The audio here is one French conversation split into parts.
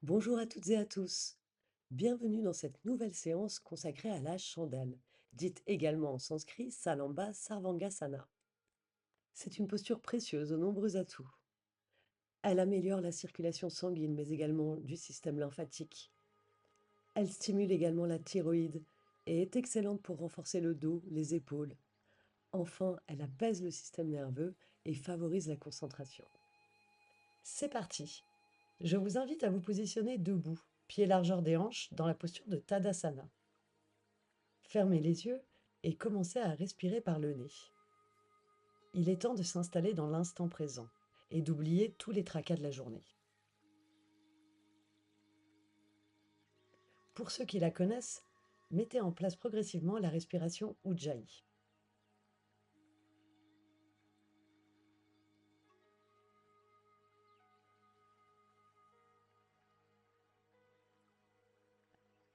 Bonjour à toutes et à tous. Bienvenue dans cette nouvelle séance consacrée à la chandelle, dite également en sanskrit Salamba Sarvangasana. C'est une posture précieuse aux nombreux atouts. Elle améliore la circulation sanguine mais également du système lymphatique. Elle stimule également la thyroïde et est excellente pour renforcer le dos, les épaules. Enfin, elle apaise le système nerveux et favorise la concentration. C'est parti. Je vous invite à vous positionner debout, pieds largeur des hanches, dans la posture de Tadasana. Fermez les yeux et commencez à respirer par le nez. Il est temps de s'installer dans l'instant présent et d'oublier tous les tracas de la journée. Pour ceux qui la connaissent, mettez en place progressivement la respiration Ujjayi.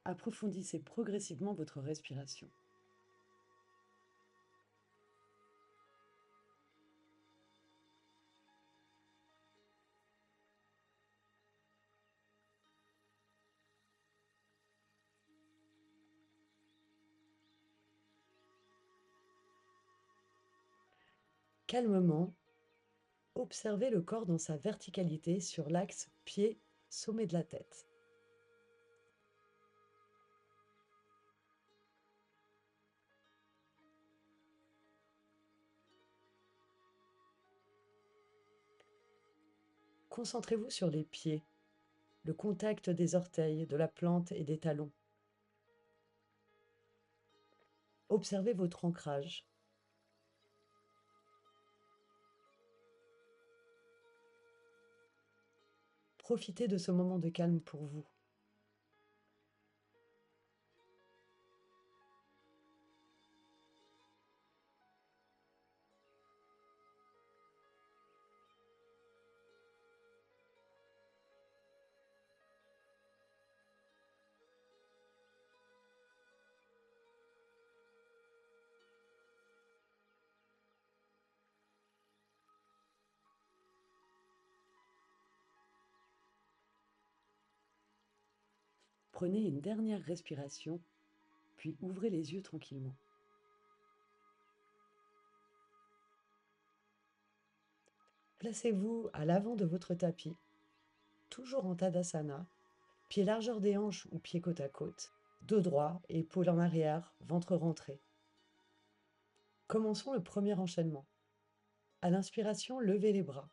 Approfondissez progressivement votre respiration. Calmement, observez le corps dans sa verticalité sur l'axe pied-sommet de la tête. Concentrez-vous sur les pieds, le contact des orteils, de la plante et des talons. Observez votre ancrage. Profitez de ce moment de calme pour vous. Prenez une dernière respiration, puis ouvrez les yeux tranquillement. Placez-vous à l'avant de votre tapis, toujours en Tadasana, pieds largeur des hanches ou pieds côte à côte, dos droit, épaules en arrière, ventre rentré. Commençons le premier enchaînement. À l'inspiration, levez les bras,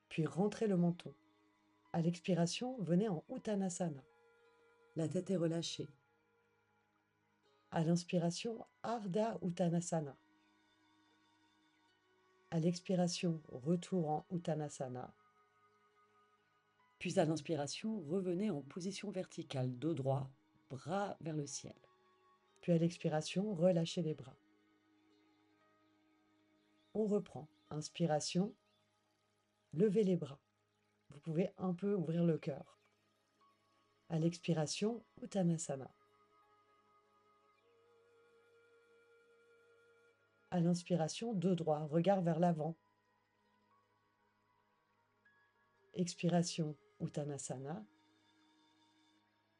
puis rentrez le menton. À l'expiration, venez en Uttanasana. La tête est relâchée. À l'inspiration, Ardha Uttanasana. À l'expiration, retour en Uttanasana. Puis à l'inspiration, revenez en position verticale, dos droit, bras vers le ciel. Puis à l'expiration, relâchez les bras. On reprend. Inspiration, levez les bras. Vous pouvez un peu ouvrir le cœur. À l'expiration, Uttanasana. À l'inspiration, dos droit, regard vers l'avant. Expiration, Uttanasana.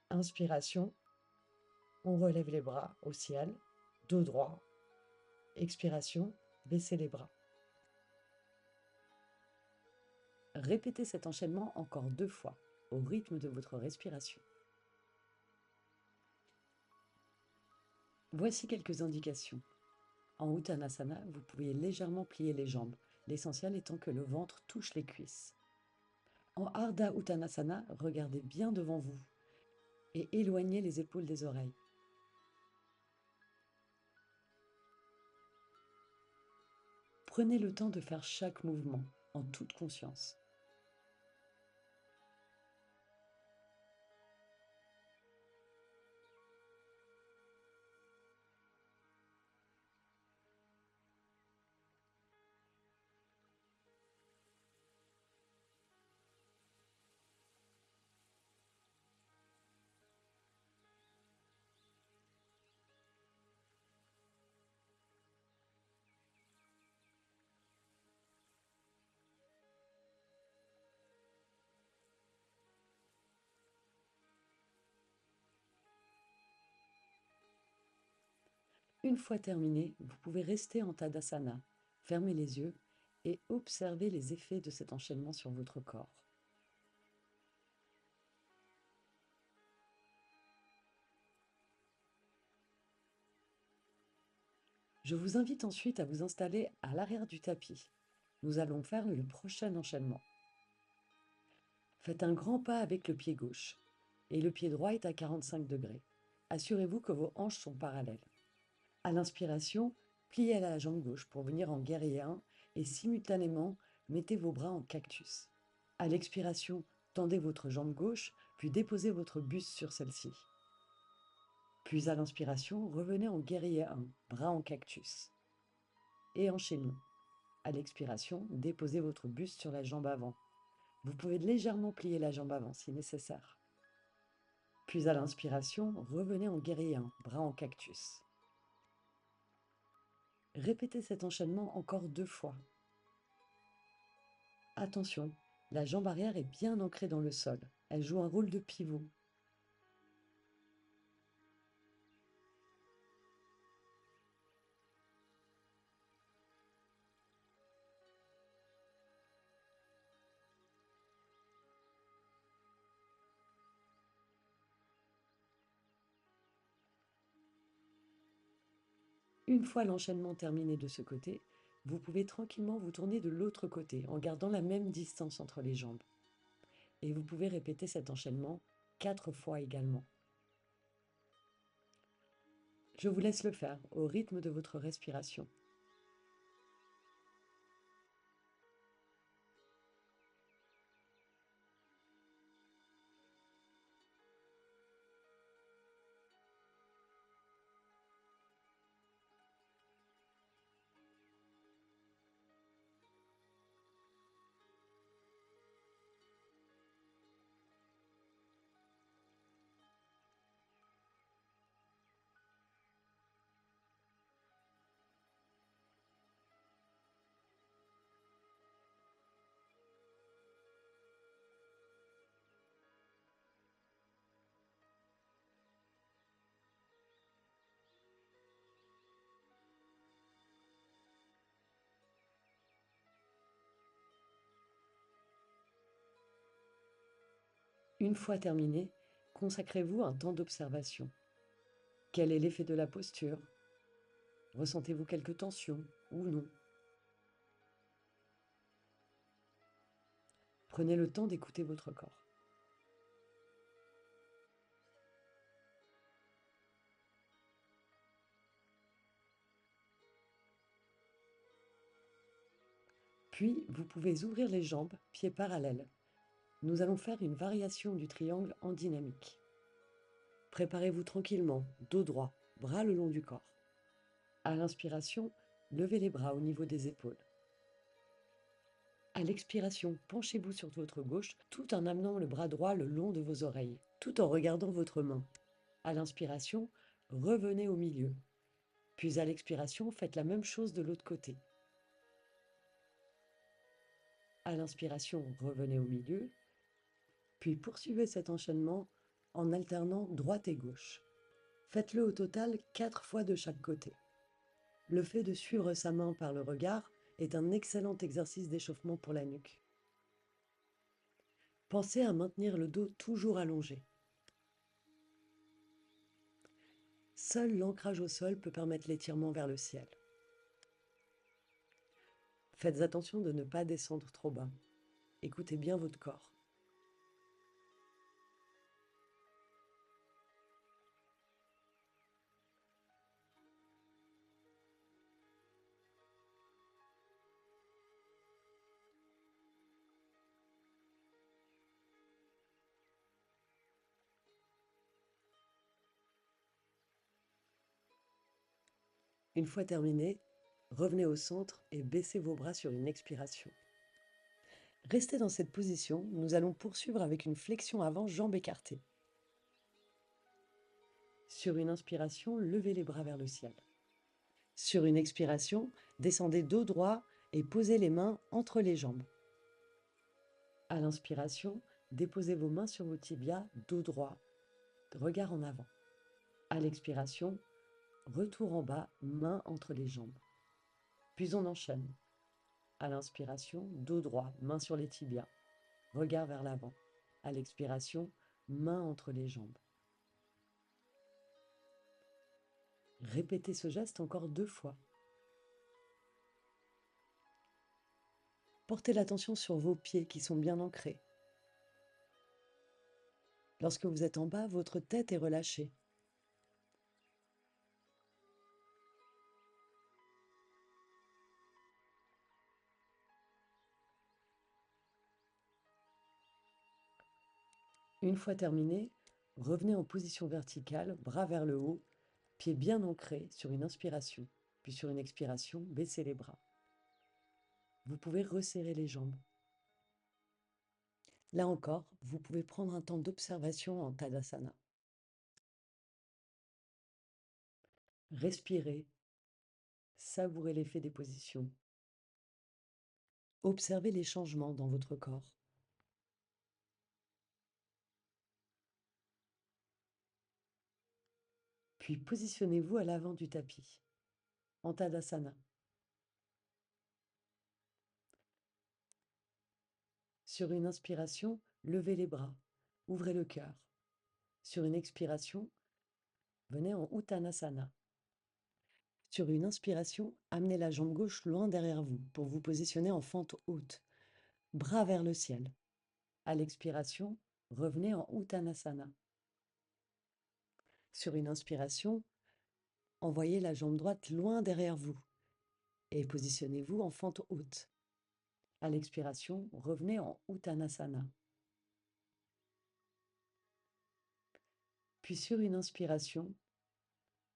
Inspiration, on relève les bras au ciel, dos droit. Expiration, baissez les bras. Répétez cet enchaînement encore 2 fois, au rythme de votre respiration. Voici quelques indications. En Uttanasana, vous pouvez légèrement plier les jambes, l'essentiel étant que le ventre touche les cuisses. En Ardha Uttanasana, regardez bien devant vous et éloignez les épaules des oreilles. Prenez le temps de faire chaque mouvement en toute conscience. Une fois terminé, vous pouvez rester en Tadasana, fermer les yeux et observer les effets de cet enchaînement sur votre corps. Je vous invite ensuite à vous installer à l'arrière du tapis. Nous allons faire le prochain enchaînement. Faites un grand pas avec le pied gauche et le pied droit est à 45 degrés. Assurez-vous que vos hanches sont parallèles. À l'inspiration, pliez la jambe gauche pour venir en guerrier 1 et simultanément, mettez vos bras en cactus. À l'expiration, tendez votre jambe gauche, puis déposez votre buste sur celle-ci. Puis à l'inspiration, revenez en guerrier 1, bras en cactus. Et enchaînons. À l'expiration, déposez votre buste sur la jambe avant. Vous pouvez légèrement plier la jambe avant si nécessaire. Puis à l'inspiration, revenez en guerrier 1, bras en cactus. Répétez cet enchaînement encore 2 fois. Attention, la jambe arrière est bien ancrée dans le sol. Elle joue un rôle de pivot. Une fois l'enchaînement terminé de ce côté, vous pouvez tranquillement vous tourner de l'autre côté en gardant la même distance entre les jambes. Et vous pouvez répéter cet enchaînement 4 fois également. Je vous laisse le faire au rythme de votre respiration. Une fois terminé, consacrez-vous un temps d'observation. Quel est l'effet de la posture? Ressentez-vous quelque tension ou non? Prenez le temps d'écouter votre corps. Puis, vous pouvez ouvrir les jambes, pieds parallèles. Nous allons faire une variation du triangle en dynamique. Préparez-vous tranquillement, dos droit, bras le long du corps. À l'inspiration, levez les bras au niveau des épaules. À l'expiration, penchez-vous sur votre gauche tout en amenant le bras droit le long de vos oreilles, tout en regardant votre main. À l'inspiration, revenez au milieu. Puis à l'expiration, faites la même chose de l'autre côté. À l'inspiration, revenez au milieu. Puis poursuivez cet enchaînement en alternant droite et gauche. Faites-le au total 4 fois de chaque côté. Le fait de suivre sa main par le regard est un excellent exercice d'échauffement pour la nuque. Pensez à maintenir le dos toujours allongé. Seul l'ancrage au sol peut permettre l'étirement vers le ciel. Faites attention de ne pas descendre trop bas. Écoutez bien votre corps. Une fois terminé, revenez au centre et baissez vos bras sur une expiration. Restez dans cette position, nous allons poursuivre avec une flexion avant, jambes écartées. Sur une inspiration, levez les bras vers le ciel. Sur une expiration, descendez dos droit et posez les mains entre les jambes. À l'inspiration, déposez vos mains sur vos tibias, dos droit, regard en avant. À l'expiration, Retour en bas, main entre les jambes. Puis on enchaîne. À l'inspiration, dos droit, main sur les tibias. Regard vers l'avant. À l'expiration, main entre les jambes. Répétez ce geste encore 2 fois. Portez l'attention sur vos pieds qui sont bien ancrés. Lorsque vous êtes en bas, votre tête est relâchée. Une fois terminé, revenez en position verticale, bras vers le haut, pieds bien ancrés sur une inspiration. Puis sur une expiration, baissez les bras. Vous pouvez resserrer les jambes. Là encore, vous pouvez prendre un temps d'observation en Tadasana. Respirez, savourez l'effet des positions. Observez les changements dans votre corps. Puis positionnez-vous à l'avant du tapis, en Tadasana. Sur une inspiration, levez les bras, ouvrez le cœur. Sur une expiration, venez en Uttanasana. Sur une inspiration, amenez la jambe gauche loin derrière vous pour vous positionner en fente haute, bras vers le ciel. À l'expiration, revenez en Uttanasana. Sur une inspiration, envoyez la jambe droite loin derrière vous et positionnez-vous en fente haute. À l'expiration, revenez en Uttanasana. Puis sur une inspiration,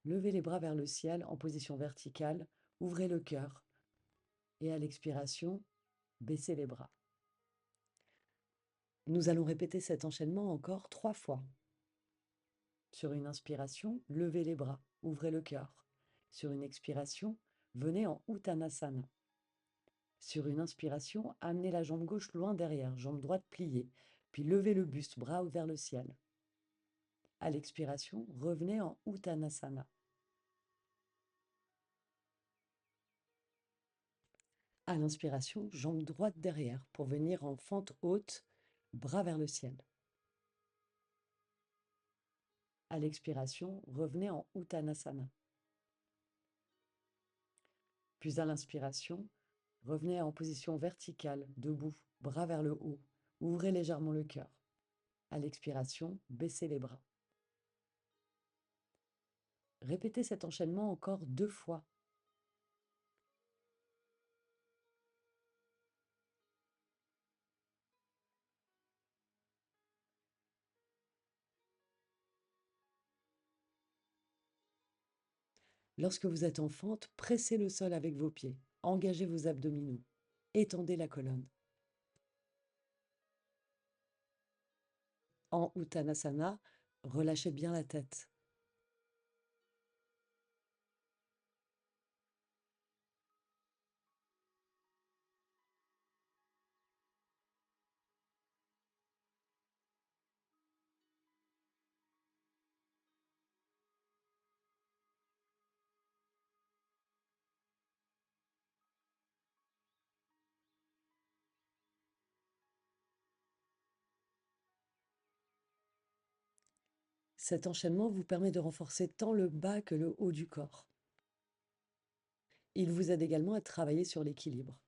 levez les bras vers le ciel en position verticale, ouvrez le cœur et à l'expiration, baissez les bras. Nous allons répéter cet enchaînement encore 3 fois. Sur une inspiration, levez les bras, ouvrez le cœur. Sur une expiration, venez en Uttanasana. Sur une inspiration, amenez la jambe gauche loin derrière, jambe droite pliée, puis levez le buste, bras vers le ciel. À l'expiration, revenez en Uttanasana. À l'inspiration, jambe droite derrière pour venir en fente haute, bras vers le ciel. À l'expiration, revenez en Uttanasana. Puis à l'inspiration, revenez en position verticale, debout, bras vers le haut. Ouvrez légèrement le cœur. À l'expiration, baissez les bras. Répétez cet enchaînement encore 2 fois. Lorsque vous êtes en fente, pressez le sol avec vos pieds. Engagez vos abdominaux. Étendez la colonne. En Uttanasana, relâchez bien la tête. Cet enchaînement vous permet de renforcer tant le bas que le haut du corps. Il vous aide également à travailler sur l'équilibre.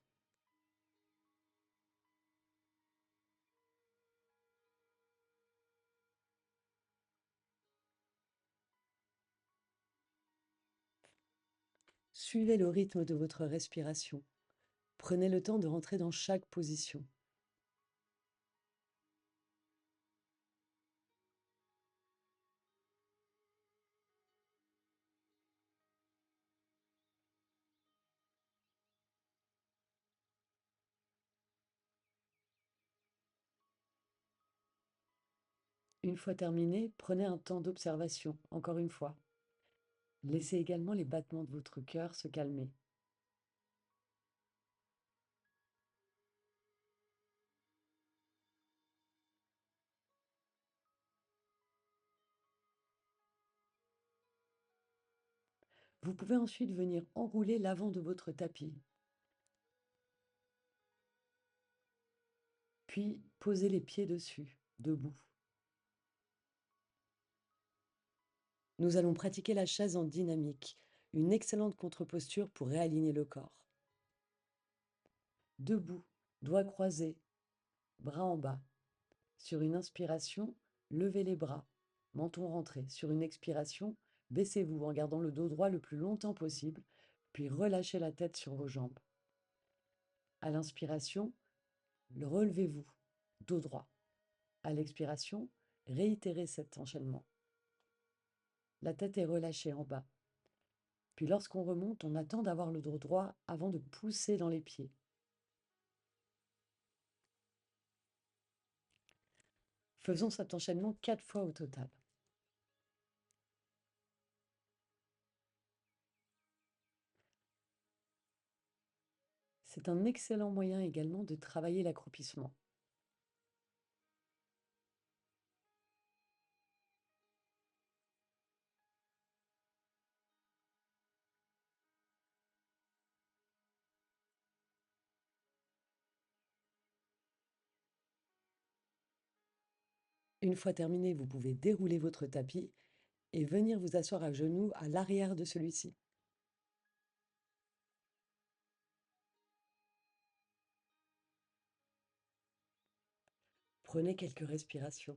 Suivez le rythme de votre respiration. Prenez le temps de rentrer dans chaque position. Une fois terminé, prenez un temps d'observation, encore une fois. Laissez également les battements de votre cœur se calmer. Vous pouvez ensuite venir enrouler l'avant de votre tapis, puis poser les pieds dessus, debout. Nous allons pratiquer la chaise en dynamique, une excellente contre-posture pour réaligner le corps. Debout, doigts croisés, bras en bas. Sur une inspiration, levez les bras, menton rentré. Sur une expiration, baissez-vous en gardant le dos droit le plus longtemps possible, puis relâchez la tête sur vos jambes. À l'inspiration, relevez-vous, dos droit. À l'expiration, réitérez cet enchaînement. La tête est relâchée en bas. Puis lorsqu'on remonte, on attend d'avoir le dos droit avant de pousser dans les pieds. Faisons cet enchaînement 4 fois au total. C'est un excellent moyen également de travailler l'accroupissement. Une fois terminé, vous pouvez dérouler votre tapis et venir vous asseoir à genoux à l'arrière de celui-ci. Prenez quelques respirations.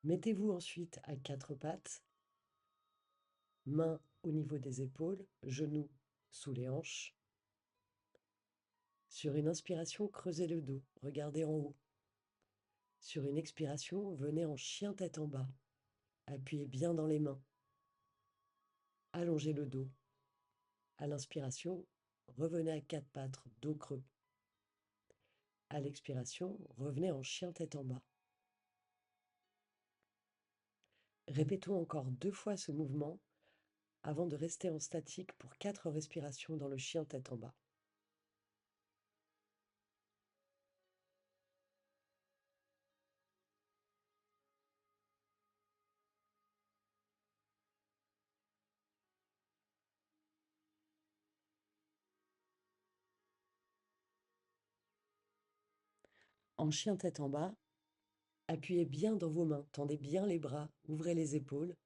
Mettez-vous ensuite à quatre pattes, mains au niveau des épaules, genoux sous les hanches. Sur une inspiration, creusez le dos, regardez en haut. Sur une expiration, venez en chien tête en bas. Appuyez bien dans les mains. Allongez le dos. À l'inspiration, revenez à quatre pattes, dos creux. À l'expiration, revenez en chien tête en bas. Répétons encore 2 fois ce mouvement avant de rester en statique pour 4 respirations dans le chien tête en bas. En chien tête en bas, appuyez bien dans vos mains, tendez bien les bras, ouvrez les épaules.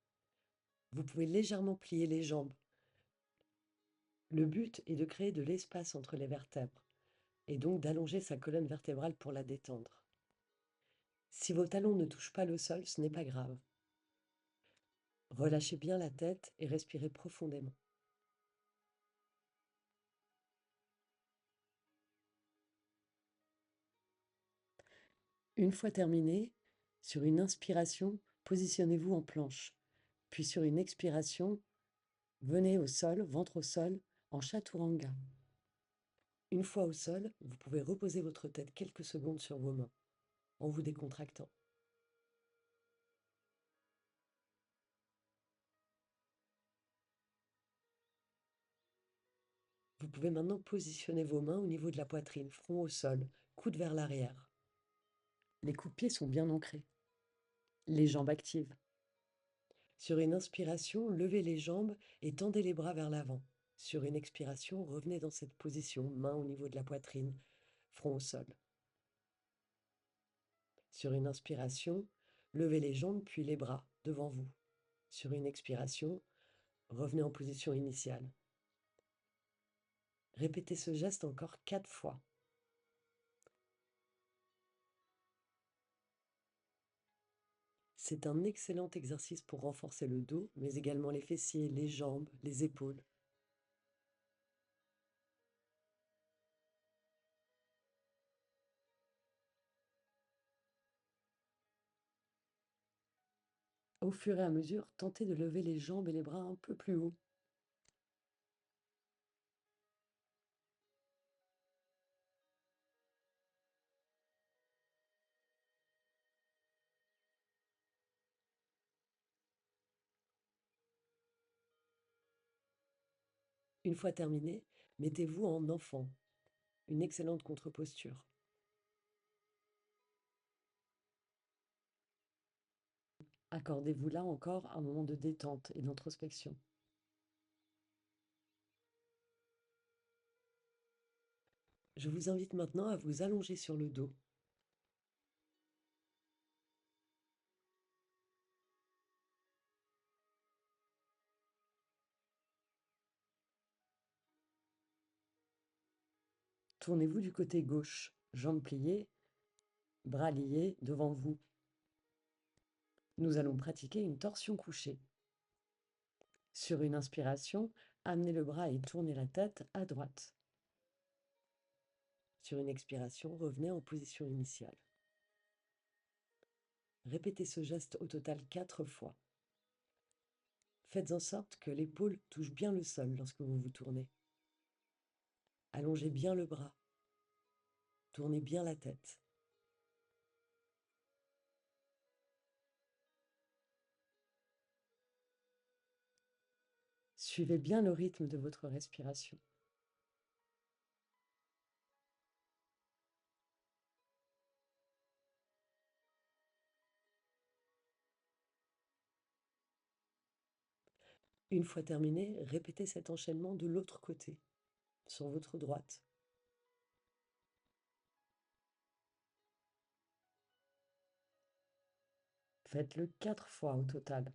Vous pouvez légèrement plier les jambes. Le but est de créer de l'espace entre les vertèbres et donc d'allonger sa colonne vertébrale pour la détendre. Si vos talons ne touchent pas le sol, ce n'est pas grave. Relâchez bien la tête et respirez profondément. Une fois terminé, sur une inspiration, positionnez-vous en planche. Puis sur une expiration, venez au sol, ventre au sol, en chaturanga. Une fois au sol, vous pouvez reposer votre tête quelques secondes sur vos mains, en vous décontractant. Vous pouvez maintenant positionner vos mains au niveau de la poitrine, front au sol, coude vers l'arrière. Les coups de pied sont bien ancrés. Les jambes actives. Sur une inspiration, levez les jambes et tendez les bras vers l'avant. Sur une expiration, revenez dans cette position, main au niveau de la poitrine, front au sol. Sur une inspiration, levez les jambes puis les bras devant vous. Sur une expiration, revenez en position initiale. Répétez ce geste encore 4 fois. C'est un excellent exercice pour renforcer le dos, mais également les fessiers, les jambes, les épaules. Au fur et à mesure, tentez de lever les jambes et les bras un peu plus haut. Une fois terminé, mettez-vous en enfant. une excellente contre-posture. Accordez-vous là encore un moment de détente et d'introspection. Je vous invite maintenant à vous allonger sur le dos. Tournez-vous du côté gauche, jambes pliées, bras liés devant vous. Nous allons pratiquer une torsion couchée. Sur une inspiration, amenez le bras et tournez la tête à droite. Sur une expiration, revenez en position initiale. Répétez ce geste au total 4 fois. Faites en sorte que l'épaule touche bien le sol lorsque vous vous tournez. Allongez bien le bras. Tournez bien la tête. Suivez bien le rythme de votre respiration. Une fois terminé, répétez cet enchaînement de l'autre côté, sur votre droite. Faites-le 4 fois au total.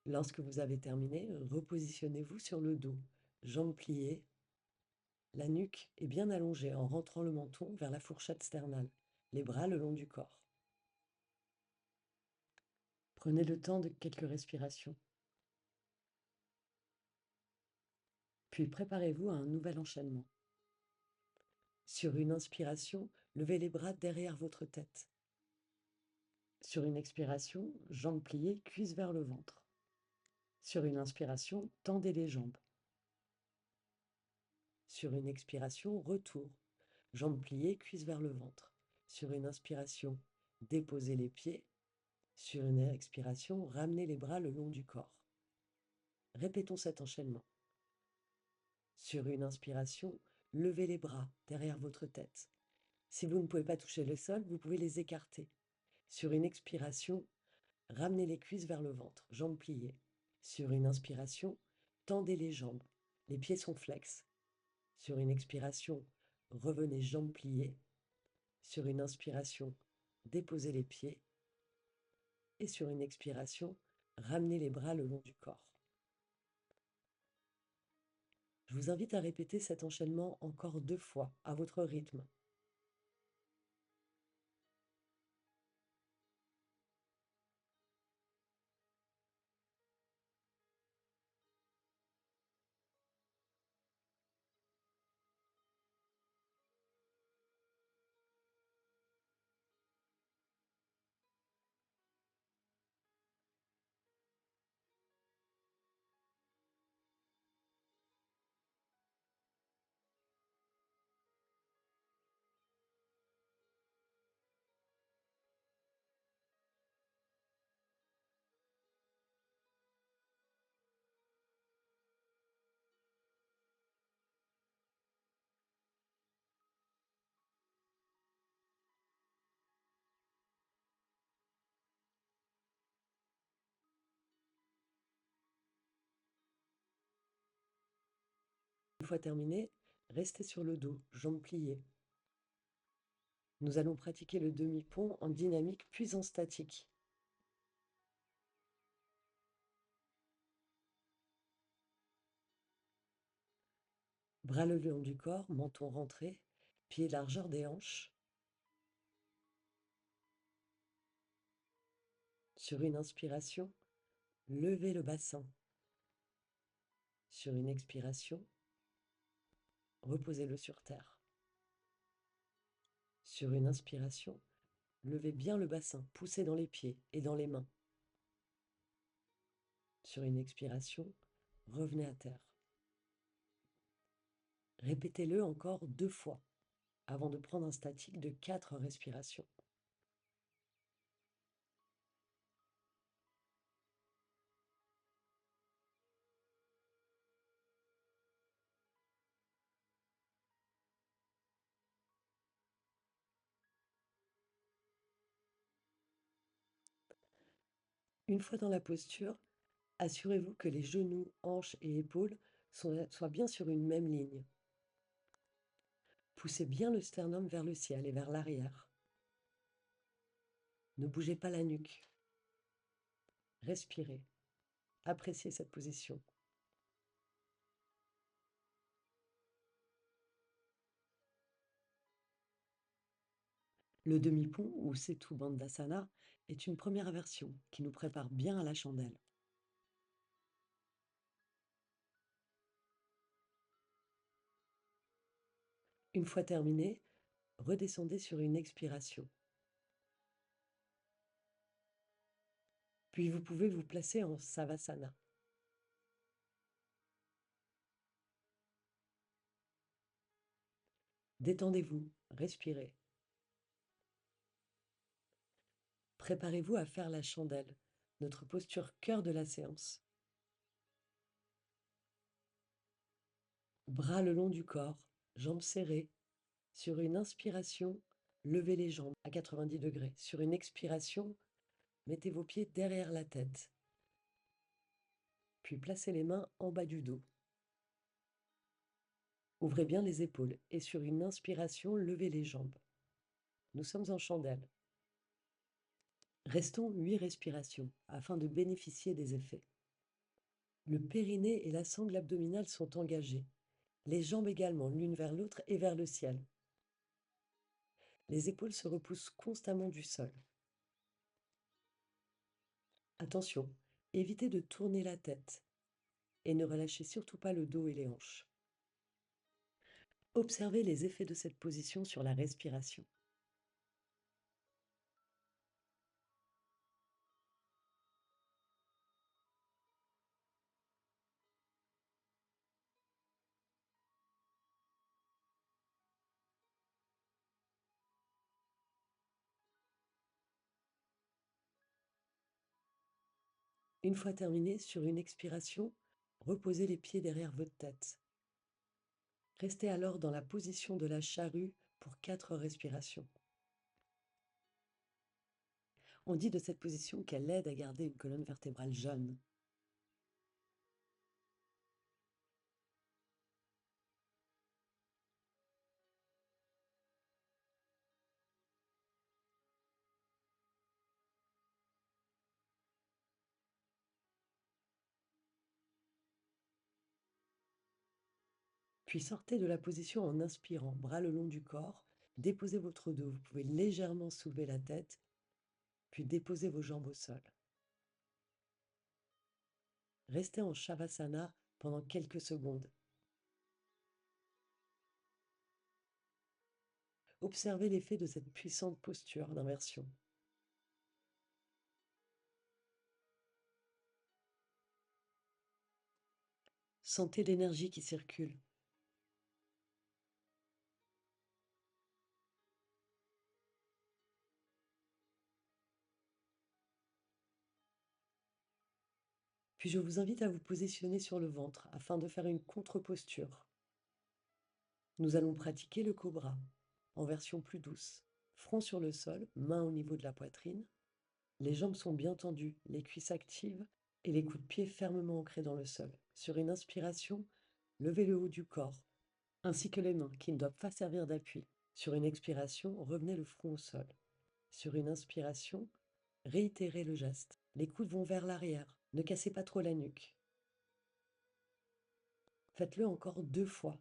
Lorsque vous avez terminé, repositionnez-vous sur le dos, jambes pliées, la nuque est bien allongée en rentrant le menton vers la fourchette sternale, les bras le long du corps. Prenez le temps de quelques respirations. Puis préparez-vous à un nouvel enchaînement. Sur une inspiration, levez les bras derrière votre tête. Sur une expiration, jambes pliées, cuisses vers le ventre. Sur une inspiration, tendez les jambes. Sur une expiration, retour. Jambes pliées, cuisses vers le ventre. Sur une inspiration, déposez les pieds. Sur une expiration, ramenez les bras le long du corps. Répétons cet enchaînement. Sur une inspiration, levez les bras derrière votre tête. Si vous ne pouvez pas toucher le sol, vous pouvez les écarter. Sur une expiration, ramenez les cuisses vers le ventre, jambes pliées. Sur une inspiration, tendez les jambes. Les pieds sont flex. Sur une expiration, revenez jambes pliées. Sur une inspiration, déposez les pieds. Et sur une expiration, ramenez les bras le long du corps. Je vous invite à répéter cet enchaînement encore 2 fois, à votre rythme. Une fois terminé, restez sur le dos, jambes pliées. Nous allons pratiquer le demi-pont en dynamique puis en statique. Bras le long du corps, menton rentré, pieds largeur des hanches. Sur une inspiration, levez le bassin. Sur une expiration, reposez-le sur terre. Sur une inspiration, levez bien le bassin, poussez dans les pieds et dans les mains. Sur une expiration, revenez à terre. Répétez-le encore 2 fois avant de prendre un statique de 4 respirations. Une fois dans la posture, assurez-vous que les genoux, hanches et épaules soient bien sur une même ligne. Poussez bien le sternum vers le ciel et vers l'arrière. Ne bougez pas la nuque. Respirez. Appréciez cette position. Le demi-pont ou Setu Bandhasana est une première version qui nous prépare bien à la chandelle. Une fois terminé, redescendez sur une expiration. Puis vous pouvez vous placer en Savasana. Détendez-vous, respirez. Préparez-vous à faire la chandelle, notre posture cœur de la séance. Bras le long du corps, jambes serrées. Sur une inspiration, levez les jambes à 90 degrés. Sur une expiration, mettez vos pieds derrière la tête. Puis placez les mains en bas du dos. Ouvrez bien les épaules et sur une inspiration, levez les jambes. Nous sommes en chandelle. Restons 8 respirations afin de bénéficier des effets. Le périnée et la sangle abdominale sont engagés. Les jambes également, l'une vers l'autre et vers le ciel. Les épaules se repoussent constamment du sol. Attention, évitez de tourner la tête et ne relâchez surtout pas le dos et les hanches. Observez les effets de cette position sur la respiration. Une fois terminé, sur une expiration, reposez les pieds derrière votre tête. Restez alors dans la position de la charrue pour 4 respirations. On dit de cette position qu'elle aide à garder une colonne vertébrale jeune. Puis sortez de la position en inspirant, bras le long du corps, déposez votre dos, vous pouvez légèrement soulever la tête, puis déposez vos jambes au sol. Restez en Shavasana pendant quelques secondes. Observez l'effet de cette puissante posture d'inversion. Sentez l'énergie qui circule. Puis je vous invite à vous positionner sur le ventre afin de faire une contre-posture. Nous allons pratiquer le cobra en version plus douce. Front sur le sol, main au niveau de la poitrine. Les jambes sont bien tendues, les cuisses actives et les coups de pied fermement ancrés dans le sol. Sur une inspiration, levez le haut du corps, ainsi que les mains qui ne doivent pas servir d'appui. Sur une expiration, revenez le front au sol. Sur une inspiration, réitérez le geste. Les coudes vont vers l'arrière. Ne cassez pas trop la nuque. Faites-le encore 2 fois.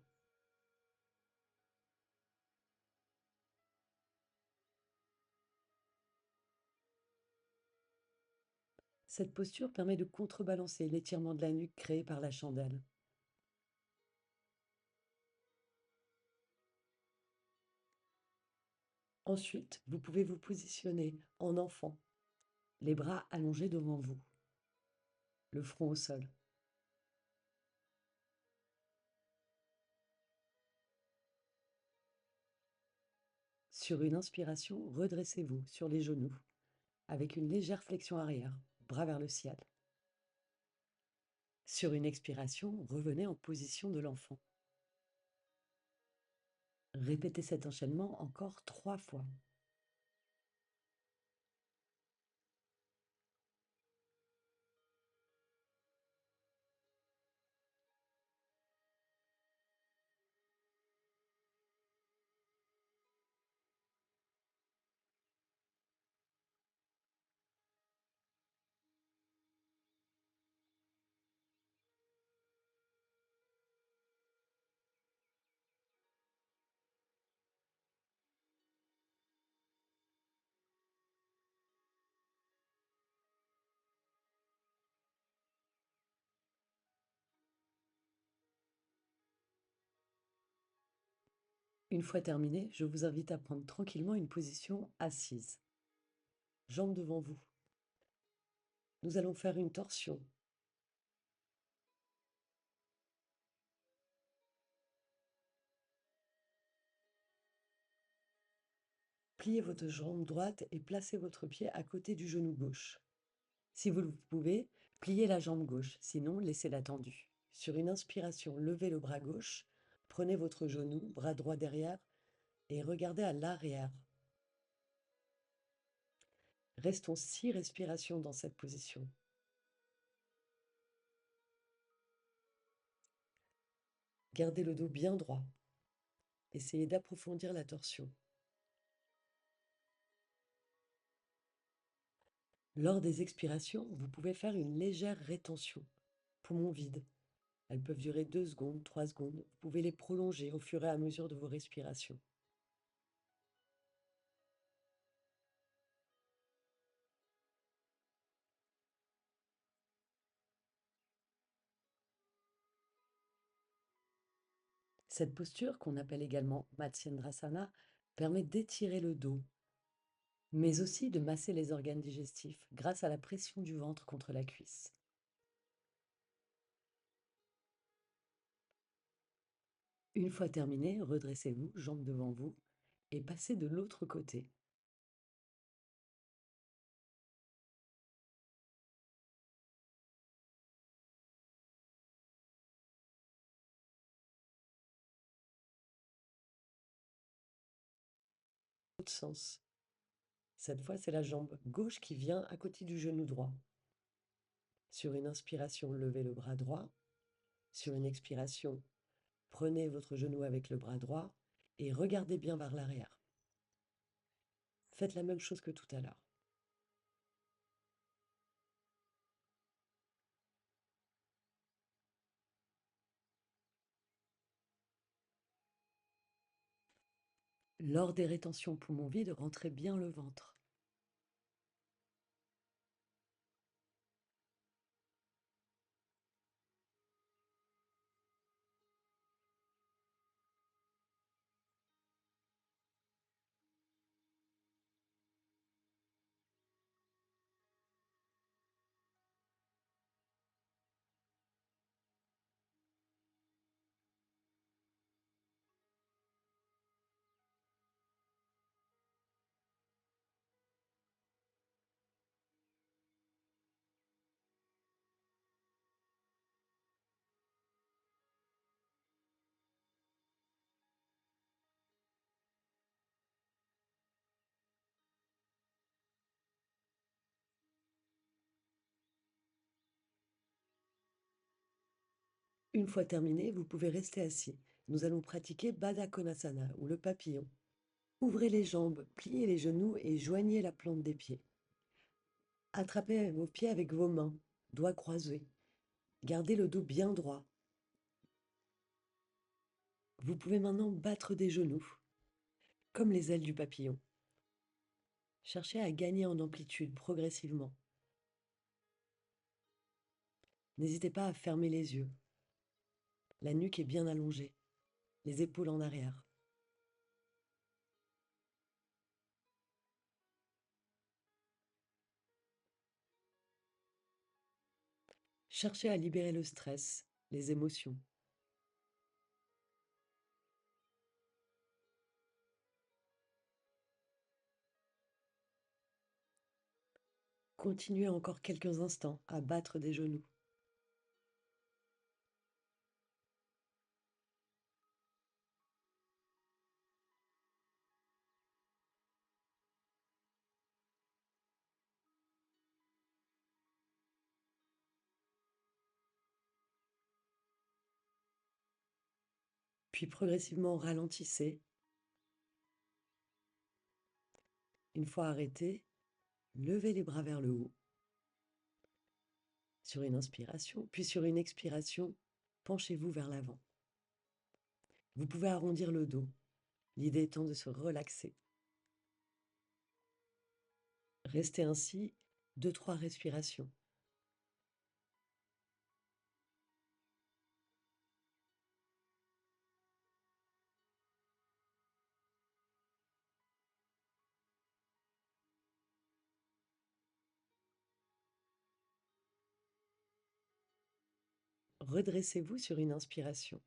Cette posture permet de contrebalancer l'étirement de la nuque créé par la chandelle. Ensuite, vous pouvez vous positionner en enfant, les bras allongés devant vous, le front au sol. Sur une inspiration, redressez-vous sur les genoux, avec une légère flexion arrière, bras vers le ciel. Sur une expiration, revenez en position de l'enfant. Répétez cet enchaînement encore 3 fois. Une fois terminé, je vous invite à prendre tranquillement une position assise, jambes devant vous. Nous allons faire une torsion. Pliez votre jambe droite et placez votre pied à côté du genou gauche. Si vous le pouvez, pliez la jambe gauche, sinon laissez-la tendue. Sur une inspiration, levez le bras gauche, prenez votre genou, bras droit derrière et regardez à l'arrière. Restons 6 respirations dans cette position. Gardez le dos bien droit. Essayez d'approfondir la torsion. Lors des expirations, vous pouvez faire une légère rétention, poumons vides. Elles peuvent durer 2 secondes, 3 secondes. Vous pouvez les prolonger au fur et à mesure de vos respirations. Cette posture, qu'on appelle également Matsyendrasana, permet d'étirer le dos, mais aussi de masser les organes digestifs grâce à la pression du ventre contre la cuisse. Une fois terminé, redressez-vous, jambes devant vous, et passez de l'autre côté. L'autre sens. Cette fois, c'est la jambe gauche qui vient à côté du genou droit. Sur une inspiration, levez le bras droit. Sur une expiration, prenez votre genou avec le bras droit et regardez bien vers l'arrière. Faites la même chose que tout à l'heure. Lors des rétentions poumons vides, rentrez bien le ventre. Une fois terminé, vous pouvez rester assis. Nous allons pratiquer Baddha Konasana ou le papillon. Ouvrez les jambes, pliez les genoux et joignez la plante des pieds. Attrapez vos pieds avec vos mains, doigts croisés. Gardez le dos bien droit. Vous pouvez maintenant battre des genoux, comme les ailes du papillon. Cherchez à gagner en amplitude progressivement. N'hésitez pas à fermer les yeux. La nuque est bien allongée, les épaules en arrière. Cherchez à libérer le stress, les émotions. Continuez encore quelques instants à battre des genoux. Puis progressivement ralentissez. Une fois arrêté, levez les bras vers le haut. Sur une inspiration, puis sur une expiration, penchez-vous vers l'avant. Vous pouvez arrondir le dos, l'idée étant de se relaxer. Restez ainsi 2-3 respirations. Redressez-vous sur une inspiration.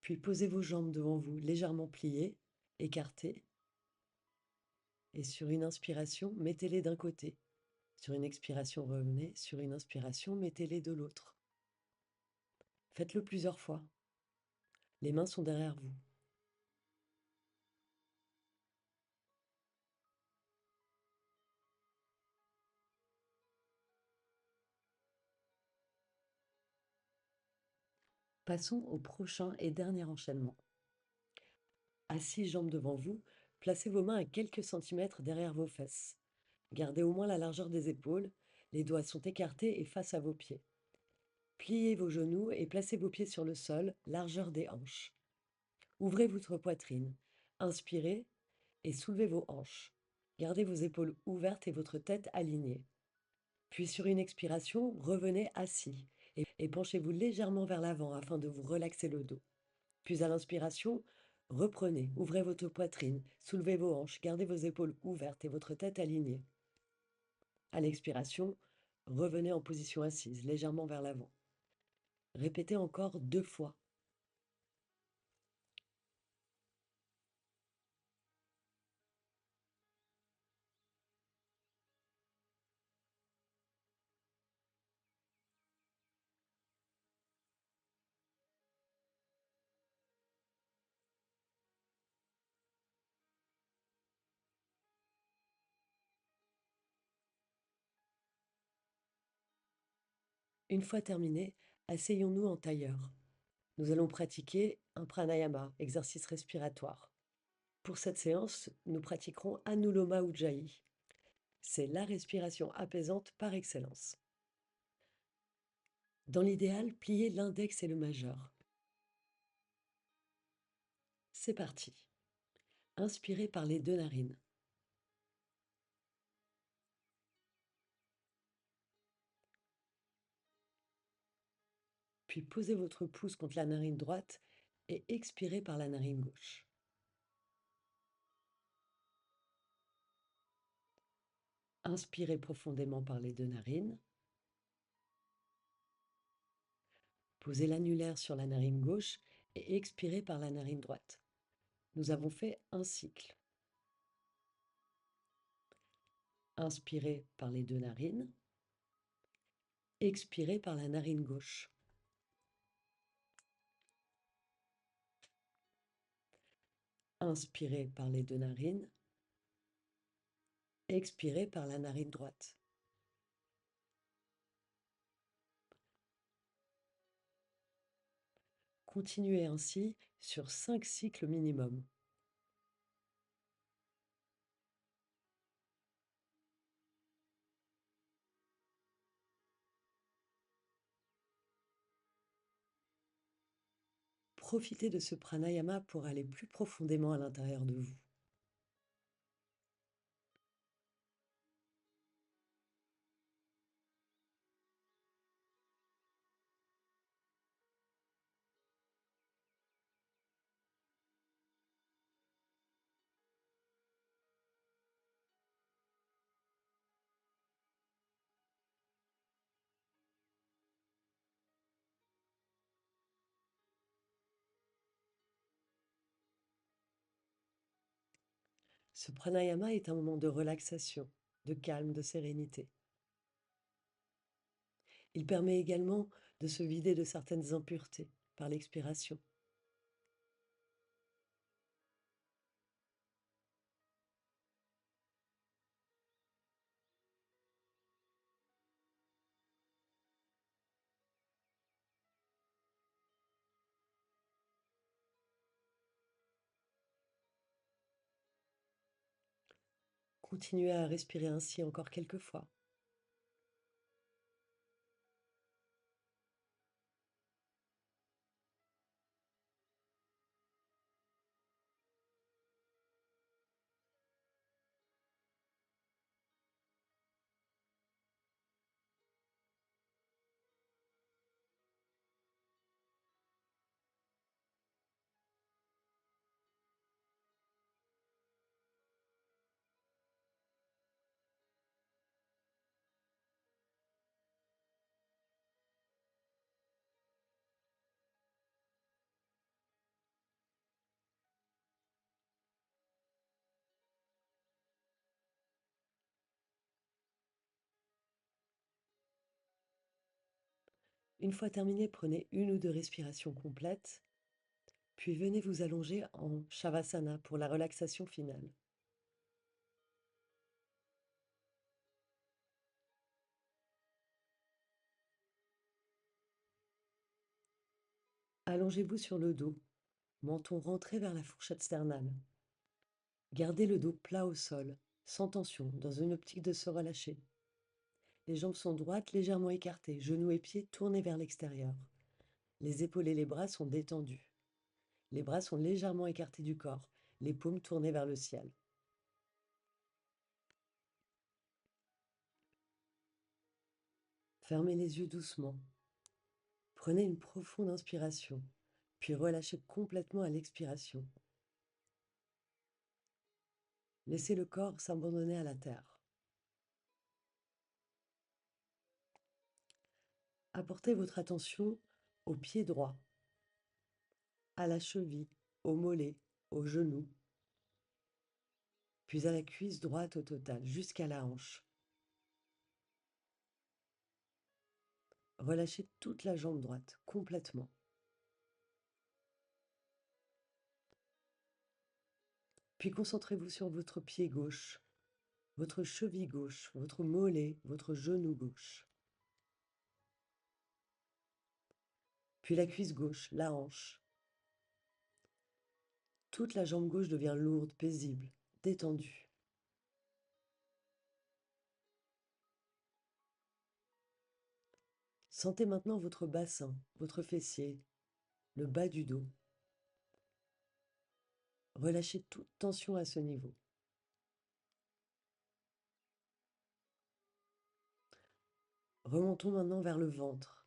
Puis posez vos jambes devant vous, légèrement pliées, écartées. Et sur une inspiration, mettez-les d'un côté. Sur une expiration, revenez. Sur une inspiration, mettez-les de l'autre. Faites-le plusieurs fois. Les mains sont derrière vous. Passons au prochain et dernier enchaînement. Assis, jambes devant vous, placez vos mains à quelques centimètres derrière vos fesses. Gardez au moins la largeur des épaules, les doigts sont écartés et face à vos pieds. Pliez vos genoux et placez vos pieds sur le sol, largeur des hanches. Ouvrez votre poitrine. Inspirez et soulevez vos hanches. Gardez vos épaules ouvertes et votre tête alignée. Puis sur une expiration, revenez assis et penchez-vous légèrement vers l'avant afin de vous relaxer le dos. Puis à l'inspiration, reprenez, ouvrez votre poitrine, soulevez vos hanches, gardez vos épaules ouvertes et votre tête alignée. À l'expiration, revenez en position assise, légèrement vers l'avant. Répétez encore 2 fois. Une fois terminé, asseyons-nous en tailleur. Nous allons pratiquer un pranayama, exercice respiratoire. Pour cette séance, nous pratiquerons Anuloma Ujjayi. C'est la respiration apaisante par excellence. Dans l'idéal, pliez l'index et le majeur. C'est parti. Inspirez par les 2 narines. Puis posez votre pouce contre la narine droite et expirez par la narine gauche. Inspirez profondément par les 2 narines. Posez l'annulaire sur la narine gauche et expirez par la narine droite. Nous avons fait un cycle. Inspirez par les 2 narines. Expirez par la narine gauche. Inspirez par les 2 narines. Expirez par la narine droite. Continuez ainsi sur 5 cycles minimum. Profitez de ce pranayama pour aller plus profondément à l'intérieur de vous. Ce pranayama est un moment de relaxation, de calme, de sérénité. Il permet également de se vider de certaines impuretés par l'expiration. Continuez à respirer ainsi encore quelques fois. Une fois terminé, prenez une ou deux respirations complètes, puis venez vous allonger en Shavasana pour la relaxation finale. Allongez-vous sur le dos, menton rentré vers la fourchette sternale. Gardez le dos plat au sol, sans tension, dans une optique de se relâcher. Les jambes sont droites, légèrement écartées, genoux et pieds tournés vers l'extérieur. Les épaules et les bras sont détendus. Les bras sont légèrement écartés du corps, les paumes tournées vers le ciel. Fermez les yeux doucement. Prenez une profonde inspiration, puis relâchez complètement à l'expiration. Laissez le corps s'abandonner à la terre. Apportez votre attention au pied droit, à la cheville, au mollet, au genou, puis à la cuisse droite au total, jusqu'à la hanche. Relâchez toute la jambe droite, complètement. Puis concentrez-vous sur votre pied gauche, votre cheville gauche, votre mollet, votre genou gauche. Puis la cuisse gauche, la hanche. Toute la jambe gauche devient lourde, paisible, détendue. Sentez maintenant votre bassin, votre fessier, le bas du dos. Relâchez toute tension à ce niveau. Remontons maintenant vers le ventre.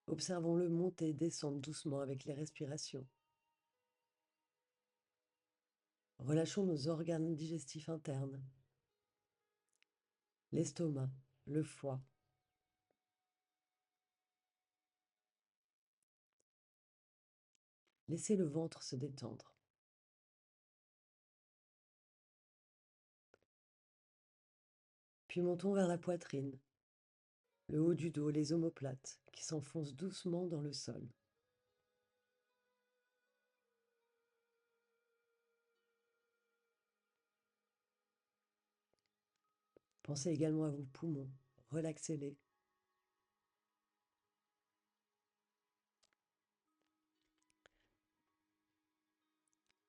Observons-le monter et descendre doucement avec les respirations. Relâchons nos organes digestifs internes, l'estomac, le foie. Laissez le ventre se détendre. Puis montons vers la poitrine, le haut du dos, les omoplates qui s'enfoncent doucement dans le sol. Pensez également à vos poumons, relaxez-les.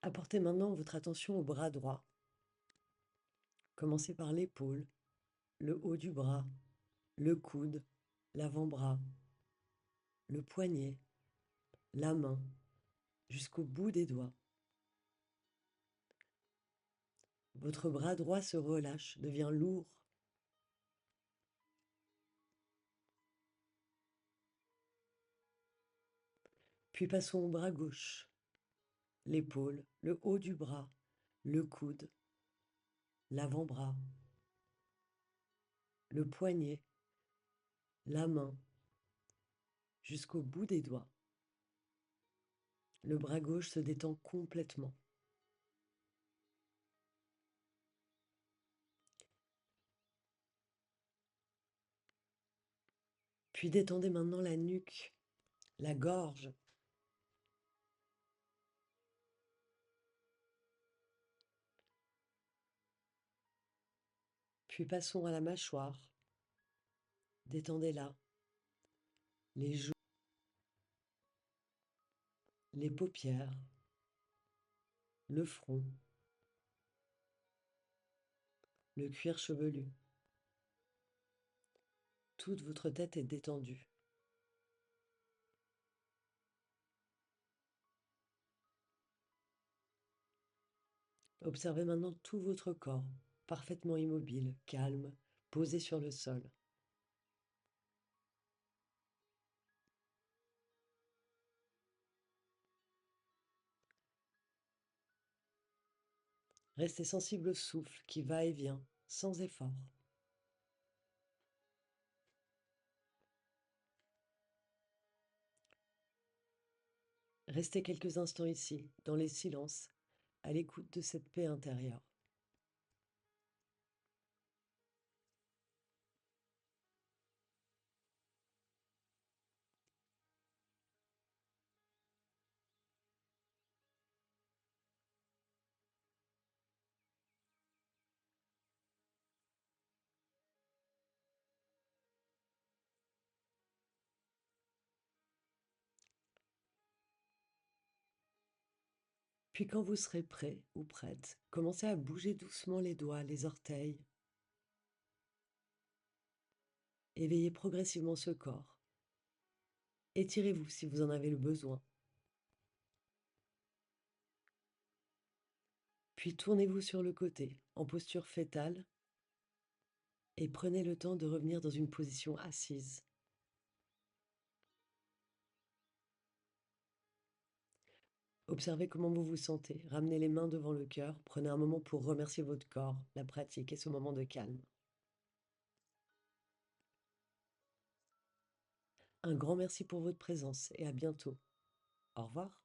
Apportez maintenant votre attention au bras droit. Commencez par l'épaule, le haut du bras, le coude, l'avant-bras, le poignet, la main, jusqu'au bout des doigts. Votre bras droit se relâche, devient lourd. Puis passons au bras gauche, l'épaule, le haut du bras, le coude, l'avant-bras, le poignet, la main, jusqu'au bout des doigts. Le bras gauche se détend complètement. Puis détendez maintenant la nuque, la gorge. Puis passons à la mâchoire. Détendez-la, les joues, les paupières, le front, le cuir chevelu. Toute votre tête est détendue. Observez maintenant tout votre corps, parfaitement immobile, calme, posé sur le sol. Restez sensible au souffle qui va et vient, sans effort. Restez quelques instants ici, dans les silences, à l'écoute de cette paix intérieure. Puis quand vous serez prêt ou prête, commencez à bouger doucement les doigts, les orteils. Éveillez progressivement ce corps. Étirez-vous si vous en avez le besoin. Puis tournez-vous sur le côté, en posture fétale, et prenez le temps de revenir dans une position assise. Observez comment vous vous sentez. Ramenez les mains devant le cœur. Prenez un moment pour remercier votre corps, la pratique et ce moment de calme. Un grand merci pour votre présence et à bientôt. Au revoir.